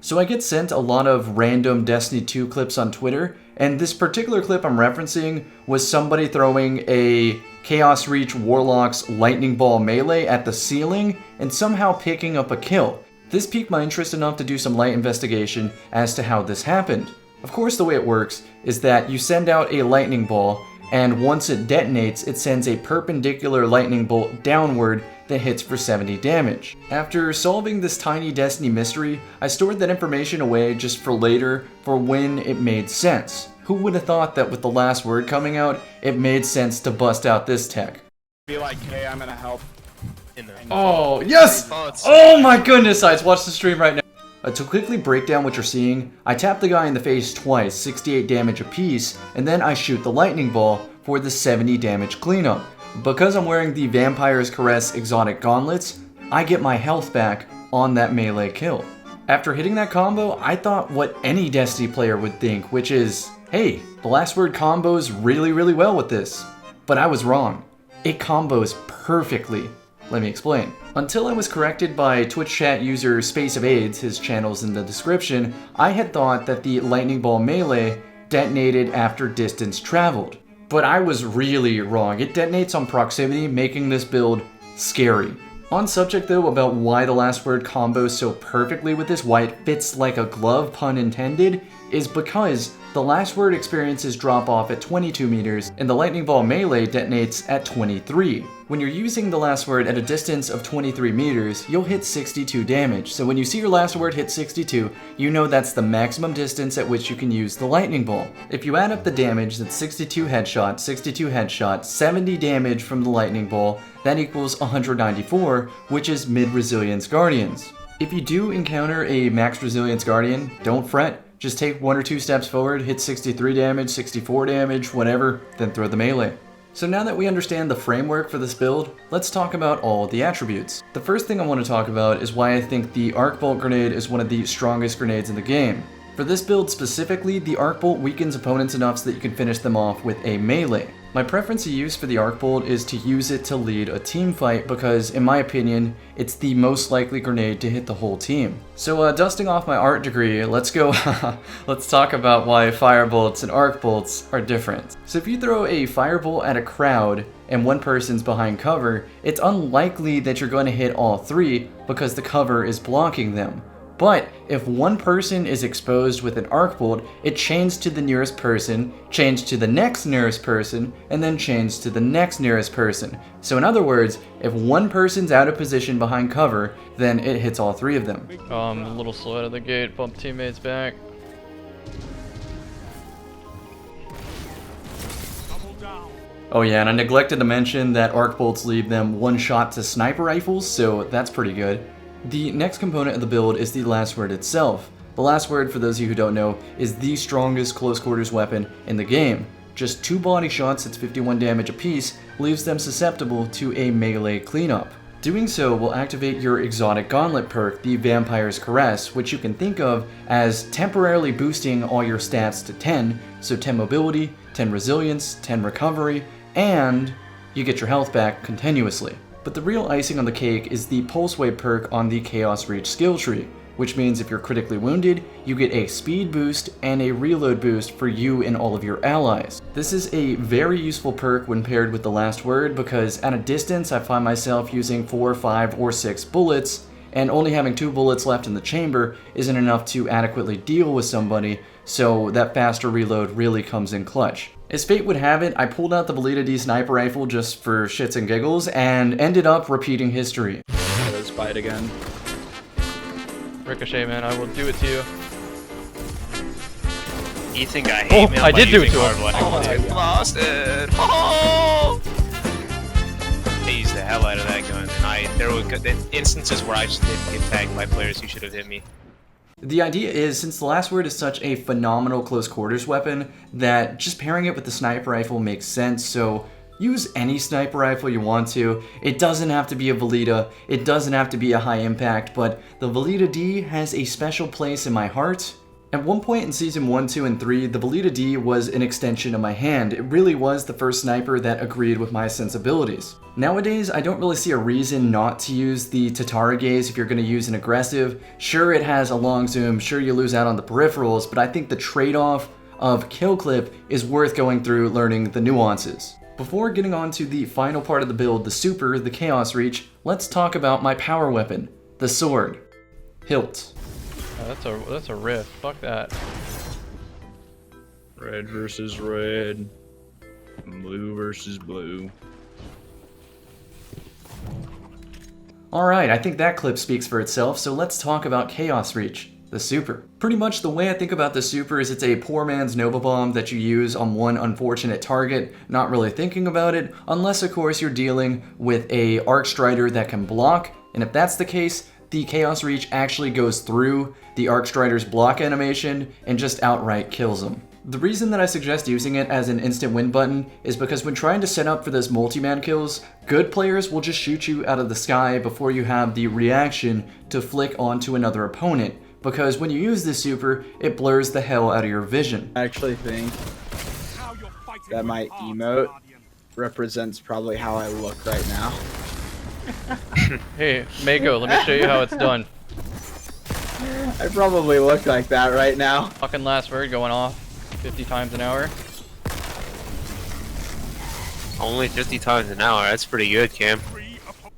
So I get sent a lot of random Destiny 2 clips on Twitter, and this particular clip I'm referencing was somebody throwing a Chaos Reach Warlock's lightning ball melee at the ceiling and somehow picking up a kill. This piqued my interest enough to do some light investigation as to how this happened. Of course, the way it works is that you send out a lightning ball, and once it detonates, it sends a perpendicular lightning bolt downward that hits for 70 damage. After solving this tiny Destiny mystery, I stored that information away just for later, for when it made sense. Who would have thought that with the last word coming out, it made sense to bust out this tech? Be like, hey, I'm gonna help. Oh, yes! Oh my goodness, I just watched the stream right now. To quickly break down what you're seeing, I tap the guy in the face twice, 68 damage apiece, and then I shoot the lightning ball for the 70 damage cleanup. Because I'm wearing the Vampire's Caress exotic gauntlets, I get my health back on that melee kill. After hitting that combo, I thought what any Destiny player would think, which is, hey, the last word combos really well with this. But I was wrong. It combos perfectly. Let me explain. Until I was corrected by Twitch chat user Spayce of AIDS, his channel's in the description, I had thought that the lightning ball melee detonated after distance traveled. But I was really wrong. It detonates on proximity, making this build scary. On subject though about why the last word combos so perfectly with this, why it fits like a glove, pun intended, is because the last word experiences drop off at 22 meters and the lightning ball melee detonates at 23. When you're using the last word at a distance of 23 meters, you'll hit 62 damage. So when you see your last word hit 62, you know that's the maximum distance at which you can use the lightning ball. If you add up the damage, that's 62 headshot, 70 damage from the lightning ball, that equals 194, which is mid-resilience guardians. If you do encounter a max resilience guardian, don't fret. Just take 1 or 2 steps forward, hit 63 damage, 64 damage, whatever, then throw the melee. So now that we understand the framework for this build, let's talk about all the attributes. The first thing I want to talk about is why I think the Arc Bolt grenade is one of the strongest grenades in the game. For this build specifically, the Arc Bolt weakens opponents enough so that you can finish them off with a melee. My preference to use for the Arc Bolt is to use it to lead a team fight because, in my opinion, it's the most likely grenade to hit the whole team. So dusting off my art degree, let's go, let's talk about why Firebolts and Arc Bolts are different. So if you throw a Firebolt at a crowd and one person's behind cover, it's unlikely that you're going to hit all 3 because the cover is blocking them. But if one person is exposed with an arc bolt, it chains to the nearest person, chains to the next nearest person, and then chains to the next nearest person. So in other words, if one person's out of position behind cover, then it hits all 3 of them. A little slow out of the gate, bump teammates back. Oh yeah, and I neglected to mention that arc bolts leave them 1 shot to sniper rifles, so that's pretty good. The next component of the build is the last word itself. The last word, for those of you who don't know, is the strongest close quarters weapon in the game. Just 2 body shots, that's 51 damage apiece, leaves them susceptible to a melee cleanup. Doing so will activate your exotic gauntlet perk, the Vampire's Caress, which you can think of as temporarily boosting all your stats to 10, so 10 mobility, 10 resilience, 10 recovery, and you get your health back continuously. But the real icing on the cake is the Pulse Wave perk on the Chaos Reach skill tree, which means if you're critically wounded, you get a speed boost and a reload boost for you and all of your allies. This is a very useful perk when paired with the last word because at a distance I find myself using 4, 5, or 6 bullets, and only having 2 bullets left in the chamber isn't enough to adequately deal with somebody, so that faster reload really comes in clutch. As fate would have it, I pulled out the Velita D sniper rifle just for shits and giggles and ended up repeating history. Let's fight again. Ricochet, man, I will do it to you. You think I hate me? I did do it to him. Oh, I lost it. Oh! I used the hell out of that gun, and there were instances where I just didn't get tagged by players who should have hit me. The idea is, since the last word is such a phenomenal close quarters weapon, that just pairing it with the sniper rifle makes sense, so use any sniper rifle you want to. It doesn't have to be a Velita, it doesn't have to be a high impact, but the Velita D has a special place in my heart, At one point in Season 1, 2, and 3, the Velita D was an extension of my hand. It really was the first sniper that agreed with my sensibilities. Nowadays, I don't really see a reason not to use the Tatara gaze if you're going to use an aggressive. Sure, it has a long zoom, sure you lose out on the peripherals, but I think the trade-off of kill clip is worth going through learning the nuances. Before getting on to the final part of the build, the super, the Chaos Reach, let's talk about my power weapon, the sword. Hilt. That's a riff. Fuck that. Red versus red. Blue versus blue. Alright, I think that clip speaks for itself, so let's talk about Chaos Reach, the super. Pretty much the way I think about the super is it's a poor man's Nova Bomb that you use on one unfortunate target, not really thinking about it, unless of course you're dealing with a Arc Strider that can block, and if that's the case, the Chaos Reach actually goes through the Arc Strider's block animation and just outright kills him. The reason that I suggest using it as an instant win button is because when trying to set up for those multi-man kills, good players will just shoot you out of the sky before you have the reaction to flick onto another opponent, because when you use this super, it blurs the hell out of your vision. I actually think that my emote represents probably how I look right now. Hey, Mako, let me show you how it's done. I probably look like that right now. Fucking last word going off 50 times an hour. Only 50 times an hour. That's pretty good, Cam.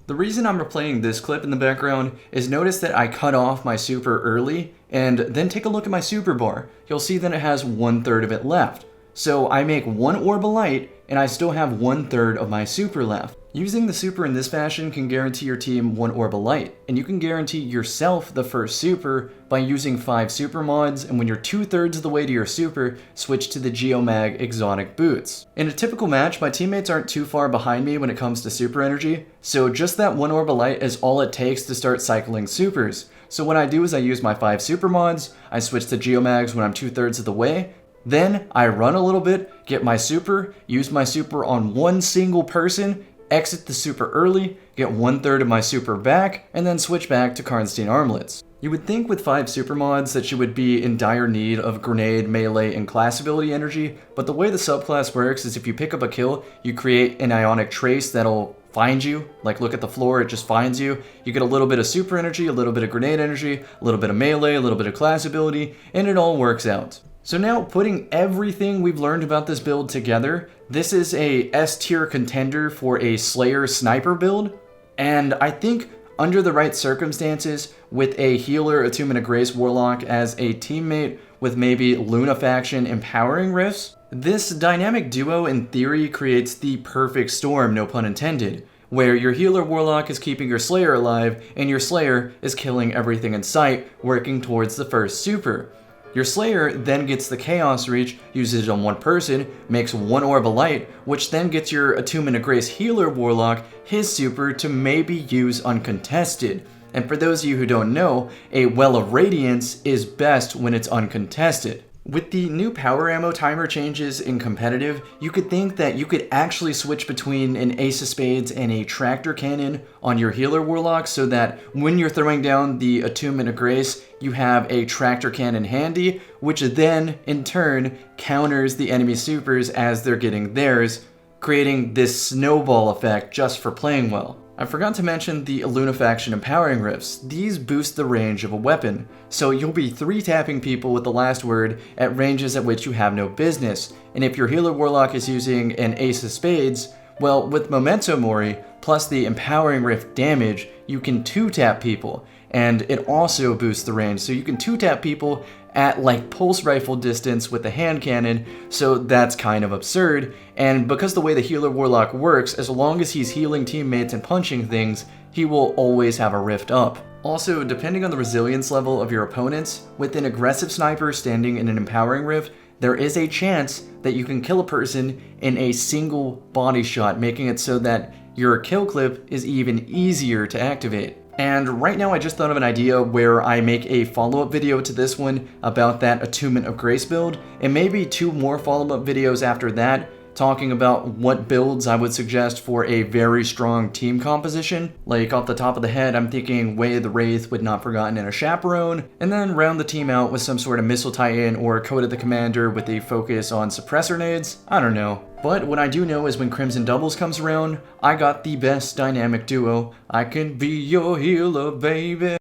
The reason I'm replaying this clip in the background is notice that I cut off my super early, and then take a look at my super bar. You'll see that it has 1/3 of it left. So I make one orb of light, and I still have 1/3 of my super left. Using the super in this fashion can guarantee your team one orb of light, and you can guarantee yourself the first super by using 5 super mods, and when you're 2/3 of the way to your super, switch to the Geomag exotic boots. In a typical match, my teammates aren't too far behind me when it comes to super energy, so just that one orb of light is all it takes to start cycling supers. So what I do is I use my 5 super mods, I switch to Geomags when I'm 2/3 of the way, then I run a little bit, get my super, use my super on one single person, exit the super early, get 1/3 of my super back, and then switch back to Karnstein armlets. You would think with 5 super mods that you would be in dire need of grenade, melee, and class ability energy, but the way the subclass works is if you pick up a kill, you create an ionic trace that'll find you. Like look at the floor, it just finds you. You get a little bit of super energy, a little bit of grenade energy, a little bit of melee, a little bit of class ability, and it all works out. So now, putting everything we've learned about this build together, this is a S tier contender for a Slayer sniper build, and I think under the right circumstances, with a healer, Attunement of Grace Warlock as a teammate with maybe Lunafaction empowering riffs, this dynamic duo in theory creates the perfect storm, no pun intended, where your healer Warlock is keeping your Slayer alive, and your Slayer is killing everything in sight, working towards the first super. Your Slayer then gets the Chaos Reach, uses it on one person, makes one orb of light, which then gets your Attunement of Grace healer Warlock his super to maybe use uncontested. And for those of you who don't know, a Well of Radiance is best when it's uncontested. With the new power ammo timer changes in competitive, you could think that you could actually switch between an Ace of Spades and a Tractor Cannon on your healer Warlock so that when you're throwing down the Attunement of Grace, you have a Tractor Cannon handy, which then, in turn, counters the enemy supers as they're getting theirs, creating this snowball effect just for playing well. I forgot to mention the Lunafaction empowering riffs. These boost the range of a weapon, so you'll be 3-tapping people with the last word at ranges at which you have no business. And if your healer Warlock is using an Ace of Spades, well, with Memento Mori plus the empowering riff damage, you can 2-tap people, and it also boosts the range, so you can 2-tap people at like pulse rifle distance with the hand cannon, so that's kind of absurd. And because the way the healer Warlock works, as long as he's healing teammates and punching things, he will always have a rift up. Also, depending on the resilience level of your opponents, with an aggressive sniper standing in an empowering rift, there is a chance that you can kill a person in a single body shot, making it so that your kill clip is even easier to activate. And right now I just thought of an idea where I make a follow-up video to this one about that Attunement of Grace build, and maybe 2 more follow-up videos after that, talking about what builds I would suggest for a very strong team composition. Like off the top of the head, I'm thinking Way of the Wraith with Not Forgotten and a Chaperone, and then round the team out with some sort of Missile Titan or Code of the Commander with a focus on suppressor nades. I don't know. But what I do know is when Crimson Doubles comes around, I got the best dynamic duo. I can be your healer, baby.